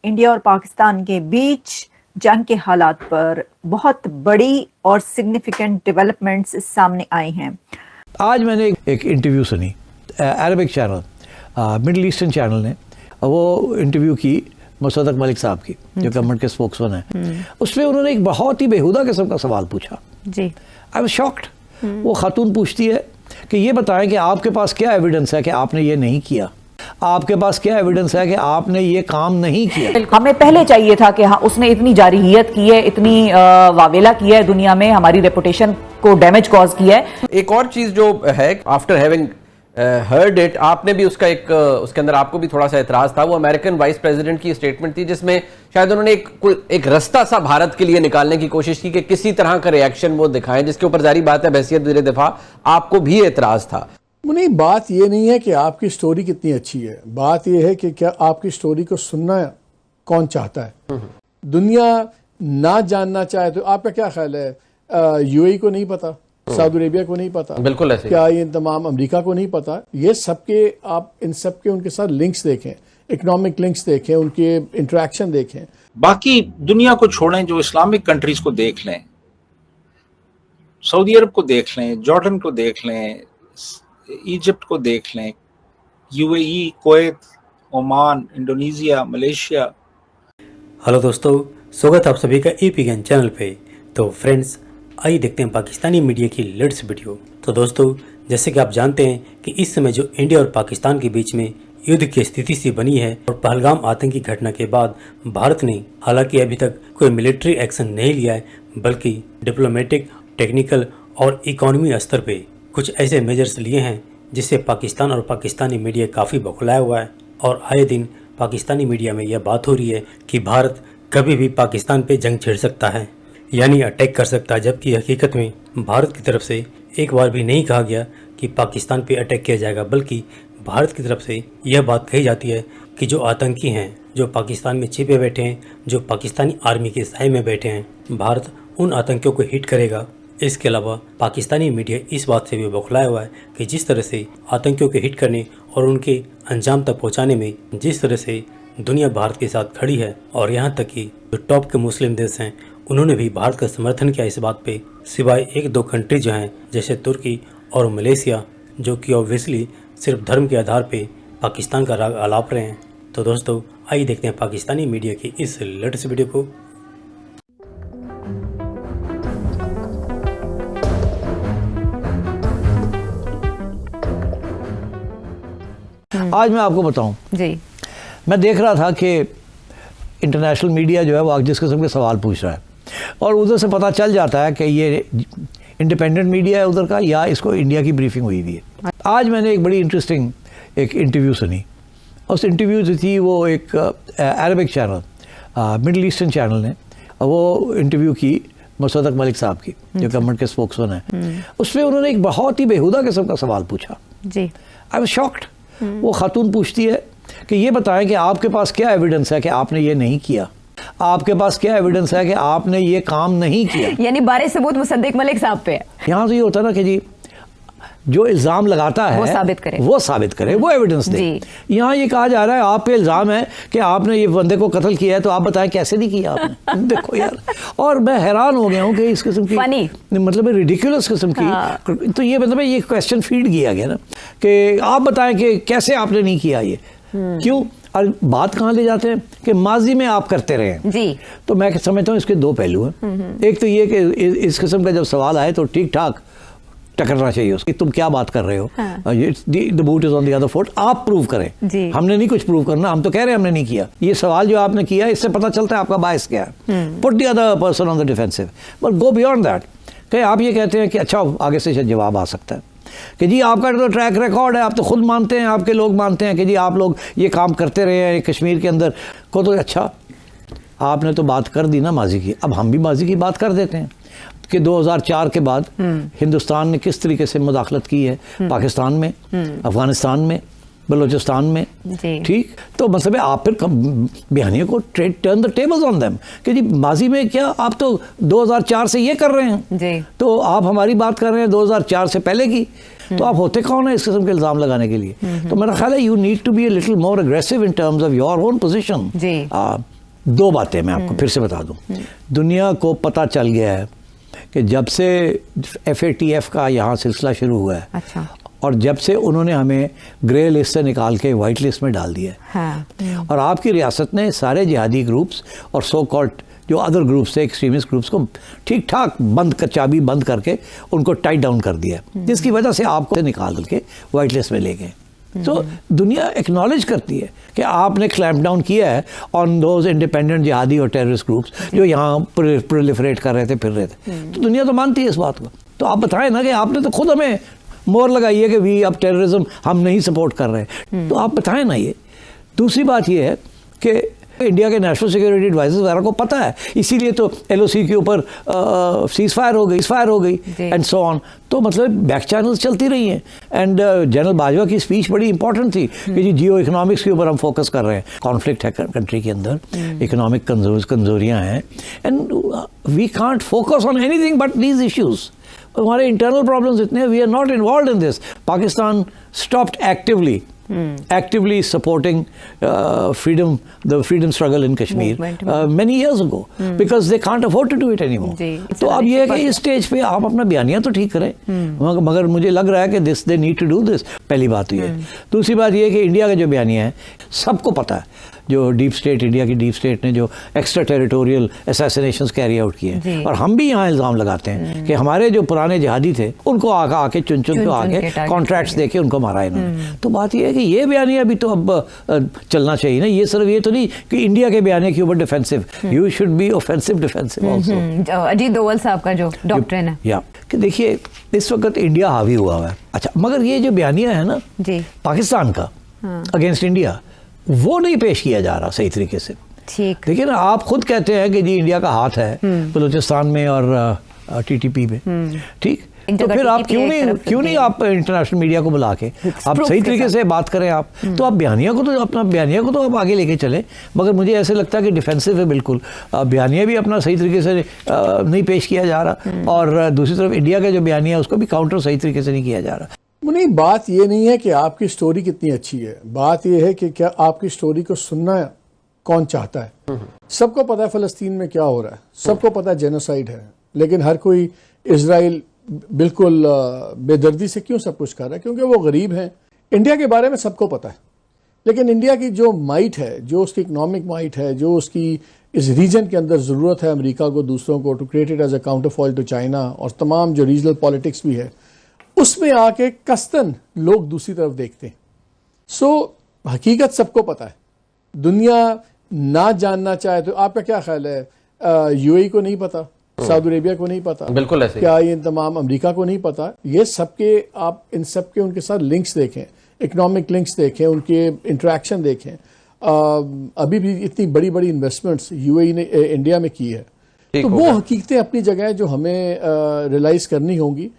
India और पाकिस्तान के बीच जंग के हालात पर बहुत बड़ी और सिग्निफिकेंट डेवलपमेंट्स सामने आई हैं। आज मैंने एक इंटरव्यू सुनी, Arabic channel, middle eastern channel ने वो इंटरव्यू की मुसद्दक मलिक साहब की, जो गवर्नमेंट के स्पोक्समैन हैं। उसमें उन्होंने एक बहुत ही बेहुदा किस्म का सवाल पूछा। जी, आई वाज शॉक्ड। वो खातून पूछती है कि ये बताएं कि आपके पास क्या एविडेंस है कि आपने ये नहीं किया, आपके पास क्या एविडेंस है कि आपने ये काम नहीं किया। हमें पहले चाहिए था कि हाँ, उसने इतनी जारहियत की है, इतनी वावेला किया है दुनिया में, हमारी रेपुटेशन को डैमेज कॉज किया है। एक और चीज जो है, आफ्टर हैविंग हर्ड इट, आपने भी उसका उसके अंदर आपको भी थोड़ा सा एतराज था। वो अमेरिकन वाइस प्रेसिडेंट की स्टेटमेंट थी जिसमें शायद उन्होंने एक रास्ता सा भारत के लिए निकालने की कोशिश की कि किसी तरह का रिएक्शन वो दिखाएं, जिसके ऊपर जारी बात है बहसियत वज़ीर दिफा आपको भी एतराज था। नहीं, बात ये नहीं है कि आपकी स्टोरी कितनी अच्छी है, बात ये है कि क्या आपकी स्टोरी को सुनना कौन चाहता है। दुनिया ना जानना चाहे तो आपका क्या ख्याल है, यूएई को नहीं पता, सऊदी अरेबिया को नहीं पता, बिल्कुल ऐसे, क्या ये तमाम अमेरिका को नहीं पता? ये सबके आप इन सबके उनके साथ लिंक्स देखें, इकोनॉमिक लिंक्स देखें, उनके इंटरेक्शन देखें। बाकी दुनिया को छोड़ें, जो इस्लामिक कंट्रीज को देख लें, सऊदी अरब को देख लें, जॉर्डन को देख लें, इजिप्ट को देख लें, UAE, Kuwait, Oman, Indonesia, Malaysia. Hello दोस्तों, स्वागत है आप सभी का EP ज्ञान चैनल पे। तो फ्रेंड्स, आइए देखते हैं पाकिस्तानी मीडिया की लेटेस्ट वीडियो। तो दोस्तों, जैसे कि आप जानते हैं कि इस समय जो इंडिया और पाकिस्तान के बीच में युद्ध की स्थिति सी बनी है और पहलगाम आतंकी घटना के बाद भारत ने हालांकि अभी तक कोई मिलिट्री एक्शन नहीं लिया है, बल्कि डिप्लोमेटिक, टेक्निकल और इकोनॉमी स्तर पे कुछ ऐसे मेजर्स लिए हैं जिससे पाकिस्तान और पाकिस्तानी मीडिया काफ़ी बौखलाया हुआ है। और आए दिन पाकिस्तानी मीडिया में यह बात हो रही है कि भारत कभी भी पाकिस्तान पे जंग छेड़ सकता है, यानी अटैक कर सकता है, जबकि हकीकत में भारत की तरफ से एक बार भी नहीं कहा गया कि पाकिस्तान पे अटैक किया जाएगा, बल्कि भारत की तरफ से यह बात कही जाती है कि जो आतंकी हैं, जो पाकिस्तान में छिपे बैठे हैं, जो पाकिस्तानी आर्मी के साए में बैठे हैं, भारत उन आतंकियों को हिट करेगा। इसके अलावा पाकिस्तानी मीडिया इस बात से भी बौखलाया हुआ है कि जिस तरह से आतंकियों को हिट करने और उनके अंजाम तक पहुंचाने में जिस तरह से दुनिया भारत के साथ खड़ी है, और यहाँ तक कि जो टॉप के मुस्लिम देश हैं उन्होंने भी भारत का समर्थन किया इस बात पे, सिवाय एक दो कंट्री जो हैं जैसे तुर्की और मलेशिया, जो कि ऑब्वियसली सिर्फ धर्म के आधार पे पाकिस्तान का राग आलाप रहे हैं। तो दोस्तों, आइए देखते हैं पाकिस्तानी मीडिया की इस लेटेस्ट वीडियो को। आज मैं आपको बताऊं जी, मैं देख रहा था कि इंटरनेशनल मीडिया जो है वो जिस किस्म के सवाल पूछ रहा है, और उधर से पता चल जाता है कि ये इंडिपेंडेंट मीडिया है उधर का, या इसको इंडिया की ब्रीफिंग हुई हुई है। आज मैंने एक बड़ी इंटरेस्टिंग एक इंटरव्यू सुनी। उस इंटरव्यू जो थी वो एक Arabic channel, middle eastern channel ने वो इंटरव्यू की मुसद्दक मलिक साहब की, जो गवर्नमेंट के स्पोक्समैन हैं। उसमें उन्होंने एक बहुत ही बेहुदा किस्म का सवाल पूछा। जी, आई वाज शॉक्ड। वो खातून पूछती है कि ये बताएं कि आपके पास क्या एविडेंस है कि आपने ये नहीं किया, आपके पास क्या एविडेंस है कि आपने ये काम नहीं किया। यानी बारे सबूत मुसद्दिक मलिक साहब पे है। यहाँ तो ये होता है ना कि जी जो इल्ज़ाम लगाता है वो साबित करे, वो एविडेंस दे। यहाँ ये कहा जा रहा है आप पे इल्ज़ाम है कि आपने ये बंदे को कत्ल किया है, तो आप बताएं कैसे नहीं किया आपने। देखो यार, और मैं हैरान हो गया हूँ कि इस किस्म की मतलब रिडिकुलस किस्म की, तो ये मतलब ये क्वेश्चन फीड किया गया ना कि आप बताएं कि कैसे आपने नहीं किया ये, क्यों। और बात कहाँ ले जाते हैं कि माजी में आप करते रहे हैं जी। तो मैं समझता हूँ इसके दो पहलू हैं। एक तो ये कि इस किस्म का जब सवाल आए तो ठीक ठाक टकरना चाहिए उसकी, तुम क्या बात कर रहे हो, the boot is on the other foot, आप प्रूव करें जी। हमने नहीं कुछ प्रूव करना, हम तो कह रहे हैं हमने नहीं किया। ये सवाल जो आपने किया इससे पता चलता है आपका बायस क्या है। Put the other person on the defensive, but go beyond that. कि आप ये कहते हैं कि अच्छा आगे से जवाब आ सकता है कि जी आपका तो ट्रैक रिकॉर्ड है, आप तो खुद मानते हैं, आपके लोग मानते हैं कि जी आप लोग ये काम करते रहे हैं कश्मीर के अंदर को। तो अच्छा, आपने तो बात कर दी ना माजी की, अब हम भी माजी की बात कर देते हैं कि 2004 के बाद हिंदुस्तान ने किस तरीके से मुदाखलत की है पाकिस्तान में, अफगानिस्तान में, बलूचिस्तान में। ठीक, तो मतलब आप फिर बयानियों को turn the tables on them कि जी माजी में क्या आप तो 2004 से ये कर रहे हैं जी। तो आप हमारी बात कर रहे हैं 2004 से पहले की, तो आप होते कौन है इस किस्म के इल्ज़ाम लगाने के लिए। तो मेरा ख्याल है you need to be a little more aggressive in terms of your own position दो बातें मैं आपको फिर से बता दूं। दुनिया को पता चल गया है कि जब से FATF का यहाँ सिलसिला शुरू हुआ है, अच्छा, और जब से उन्होंने हमें ग्रे लिस्ट से निकाल के वाइट लिस्ट में डाल दिया है, हाँ, और आपकी रियासत ने सारे जिहादी ग्रुप्स और सो कॉल्ड जो अदर ग्रुप्स थे, एक्सट्रीमिस्ट ग्रुप्स को ठीक ठाक चाबी बंद करके उनको टाइट डाउन कर दिया, जिसकी वजह से आपको निकाल के वाइट लिस्ट में ले गए। तो दुनिया एक्नॉलेज करती है कि आपने क्लैम्प डाउन किया है ऑन दोज इंडिपेंडेंट जिहादी और टेररिस्ट ग्रुप्स जो यहाँ प्रोलिफरेट कर रहे थे, फिर रहे थे। तो दुनिया तो मानती है इस बात को। तो आप बताएं ना कि आपने तो खुद हमें मोहर लगाई है कि वी अब टेररिज्म हम नहीं सपोर्ट कर रहे हैं, तो आप बताएं ना ये। दूसरी बात ये है कि इंडिया के नेशनल सिक्योरिटी एडवाइजर्स वगैरह को पता है, इसीलिए तो LOC के ऊपर सीज फायर हो गई एंड सो ऑन। तो मतलब बैक चैनल्स चलती रही हैं। एंड जनरल बाजवा की स्पीच बड़ी इंपॉर्टेंट थी कि जी जियो इकोनॉमिक्स के ऊपर हम फोकस कर रहे हैं। कॉन्फ्लिक्ट है कंट्री के अंदर, इकोनॉमिक कमजोरियाँ हैं, and we can't focus on anything but these issues. हमारे इंटरनल प्रॉब्लम्स इतने हैं, we are not involve in this. Pakistan stopped actively supporting the freedom struggle in Kashmir many years ago because they can't afford to do it anymore. तो अब ये है कि इस stage पे आप अपना बयानिया तो ठीक करें, मगर मुझे लग रहा है कि they need to do this। पहली बात तो ये है। दूसरी बात ये है कि इंडिया का जो बयानिया है सबको पता है, जो डीप स्टेट, इंडिया की डीप स्टेट ने जो extra territorial assassinations carry out किए हैं, और हम भी यहाँ इल्ज़ाम लगाते हैं कि हमारे जो पुराने जिहादी थे उनको आके चुन के आके कॉन्ट्रैक्ट्स देके उनको मारा इन्होंने। तो बात ये है कि ये बयानिया भी तो अब चलना चाहिए ना। ये सिर्फ ये तो नहीं कि इंडिया के बयानिया के ऊपर defensive, you should be offensive defensive also. Ajit Doval साहब का जो डॉक्ट्रिन है, या कि देखिए इस वक्त इंडिया हावी हुआ है। अच्छा, मगर ये जो बयानिया है ना जी पाकिस्तान का अगेंस्ट इंडिया, वो नहीं पेश किया जा रहा सही तरीके से। ठीक, देखिए ना, आप खुद कहते हैं कि जी इंडिया का हाथ है बलूचिस्तान में और TTP में, ठीक, तो फिर आप क्यों नहीं आप इंटरनेशनल मीडिया को बुला के आप सही तरीके से बात करें। आप तो आप बयानिया को तो आप आगे लेके चले, मगर मुझे ऐसे लगता है कि डिफेंसिव है बिल्कुल। बयानिया भी अपना सही तरीके से नहीं पेश किया जा रहा, और दूसरी तरफ इंडिया का जो बयानिया है उसको भी काउंटर सही तरीके से नहीं किया जा रहा। नहीं, बात ये नहीं है कि आपकी स्टोरी कितनी अच्छी है, बात ये है कि क्या आपकी स्टोरी को सुनना कौन चाहता है। सबको पता है फ़लस्तीन में क्या हो रहा है, सबको पता है जेनोसाइड है, लेकिन हर कोई इजराइल बिल्कुल बेदर्दी से क्यों सब कुछ कर रहा है? क्योंकि वो गरीब हैं। इंडिया के बारे में सबको पता है, लेकिन इंडिया की जो माइट है, जो उसकी इकनॉमिक माइट है, जो उसकी इस रीजन के अंदर ज़रूरत है अमेरिका को, दूसरों को, to create it as a counter fall to China, और तमाम जो रीजनल पॉलिटिक्स भी है, उसमें आके कस्तन लोग दूसरी तरफ देखते हैं। सो हकीकत सबको पता है। दुनिया ना जानना चाहे तो आपका क्या ख्याल है, UAE को नहीं पता, सऊदी अरेबिया को नहीं पता, बिल्कुल ऐसे, क्या ये तमाम अमेरिका को नहीं पता? ये सबके आप इन सब के उनके साथ लिंक्स देखें, इकोनॉमिक लिंक्स देखें, उनके इंटरेक्शन देखें। अभी भी इतनी बड़ी बड़ी इन्वेस्टमेंट्स UAE ने इंडिया में की है, तो वो हकीकतें अपनी जगह जो हमें रियलाइज करनी होंगी।